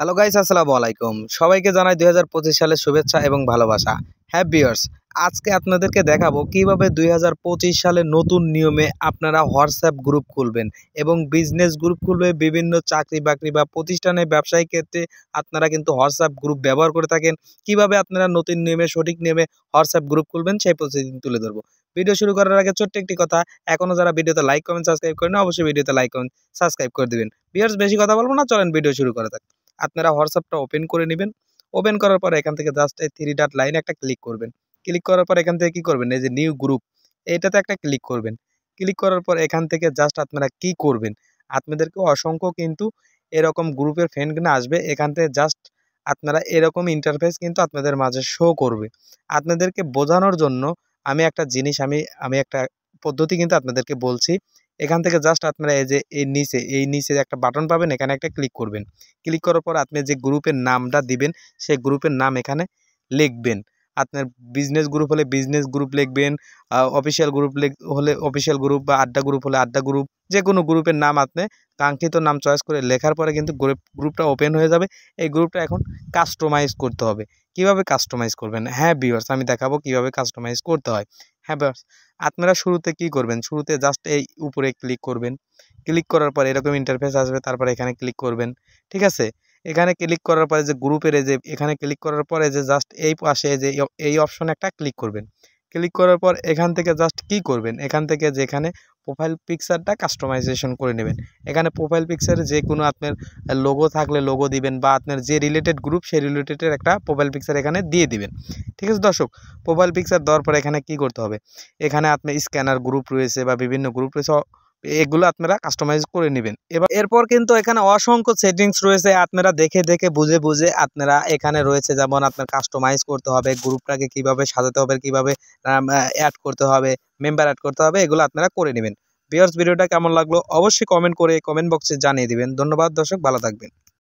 Hello guys, আসসালামু আলাইকুম। সবাইকে জানাই 2025 সালের শুভেচ্ছা এবং ভালোবাসা। হ্যাঁ ভিউয়ার্স, আজকে আপনাদেরকে দেখাবো কিভাবে 2025 সালের নতুন নিয়মে আপনারা হোয়াটসঅ্যাপ গ্রুপ খুলবেন এবং বিজনেস গ্রুপ খুলবে। বিভিন্ন চাকরি-বাকরি বা প্রতিষ্ঠানে ব্যবসায়িক ক্ষেত্রে আপনারা কিন্তু হোয়াটসঅ্যাপ গ্রুপ ব্যবহার করে থাকেন। কিভাবে আপনারা নতুন নিয়মে সঠিক নিয়মে হোয়াটসঅ্যাপ গ্রুপ খুলবেন সেই প্রসেসিং তুলে ধরবো। ভিডিও শুরু করার আগে ছোট্ট একটি কথা, এখনো যারা ভিডিওতে লাইক, কমেন্ট, সাবস্ক্রাইব করেন অবশ্যই ভিডিওতে লাইক, কমেন্ট, সাবস্ক্রাইব করে দিবেন। ভিউয়ার্স, বেশি কথা বলবো না, চলেন ভিডিও শুরু করা যাক। আপনারা হোয়াটসঅ্যাপটা ওপেন করে নেবেন। ওপেন করার পর এখান থেকে জাস্ট এই 3 ডট লাইনে একটা ক্লিক করবেন। ক্লিক করার পর এখান থেকে কি করবেন, এই যে নিউ গ্রুপ এইটাতে একটা ক্লিক করবেন। ক্লিক করার পর এখান থেকে জাস্ট আপনারা কি করবেন, আপনাদেরকে অসংখ্য কিন্তু এরকম গ্রুপের ফ্রেন্ড কিনা আসবে। এখান থেকে জাস্ট আপনারা এরকম ইন্টারফেস কিন্তু আপনাদের মাঝে শো করবে। আপনাদেরকে বোঝানোর জন্য আমি একটা জিনিস আমি একটা পদ্ধতি কিন্তু আপনাদেরকে বলছি। এখান থেকে জাস্ট আপনারা এই যে এই নিচে একটা বাটন পাবেন, এখানে একটা ক্লিক করবেন। ক্লিক করার পর আপনি যে গ্রুপের নামটা দিবেন সেই গ্রুপের নাম এখানে লিখবেন। আপনার বিজনেস গ্রুপ হলে বিজনেস গ্রুপ লিখবেন, অফিসিয়াল গ্রুপ হলে অফিসিয়াল গ্রুপ, বা আড্ডা গ্রুপ হলে আড্ডা গ্রুপ, যে কোনো গ্রুপের নাম আপনি কাঙ্ক্ষিত নাম চয়েস করে লেখার পরে কিন্তু গ্রুপটা ওপেন হয়ে যাবে। এই গ্রুপটা এখন কাস্টমাইজ করতে হবে। কিভাবে কাস্টমাইজ করবেন? হ্যাঁ ভিউয়ার্স, আমি দেখাবো কিভাবে কাস্টমাইজ করতে হয়। হ্যাঁ ভিউয়ার্স, আপনারা শুরুতে কি করবেন, শুরুতে জাস্ট এই উপরে ক্লিক করবেন। ক্লিক করার পর এরকম ইন্টারফেস আসবে, তারপরে এখানে ক্লিক করবেন। ঠিক আছে, এখানে ক্লিক করার পরে যে গ্রুপের এই যে এখানে ক্লিক করার পরে যে জাস্ট এই পাশে যে এই অপশনে একটা ক্লিক করবেন। ক্লিক করার পর এখান থেকে জাস্ট কি করবেন, এখান থেকে যেখানে প্রোফাইল পিকচারটা কাস্টমাইজেশন করে নেবেন। এখানে প্রোফাইল পিকচারে যে কোনো আপনার লোগো থাকলে লোগো দিবেন, বা আপনার যে রিলেটেড গ্রুপ সেই রিলেটেডের একটা প্রোফাইল পিকচার এখানে দিয়ে দিবেন। ঠিক আছে দর্শক, প্রোফাইল পিকচার দেওয়ার পর এখানে কি করতে হবে, এখানে আপনার স্ক্যানার গ্রুপ রয়েছে বা বিভিন্ন গ্রুপ রয়েছে, এগুলো আপনারা কাস্টমাইজ করে নেবেন। এরপর কিন্তু এখানে অসংখ্য সেটিংস রয়েছে, আপনারা দেখে দেখে বুঝে বুঝে আপনারা এখানে রয়েছে, যেমন আপনার কাস্টমাইজ করতে হবে, গ্রুপটাকে কিভাবে সাজাতে হবে, কিভাবে অ্যাড করতে হবে, মেম্বার অ্যাড করতে হবে, এগুলো আপনারা করে নেবেন। ভিউয়ার্স, ভিডিওটা কেমন লাগলো অবশ্যই কমেন্ট করে কমেন্ট বক্সে জানিয়ে দিবেন। ধন্যবাদ দর্শক, ভালো থাকবেন।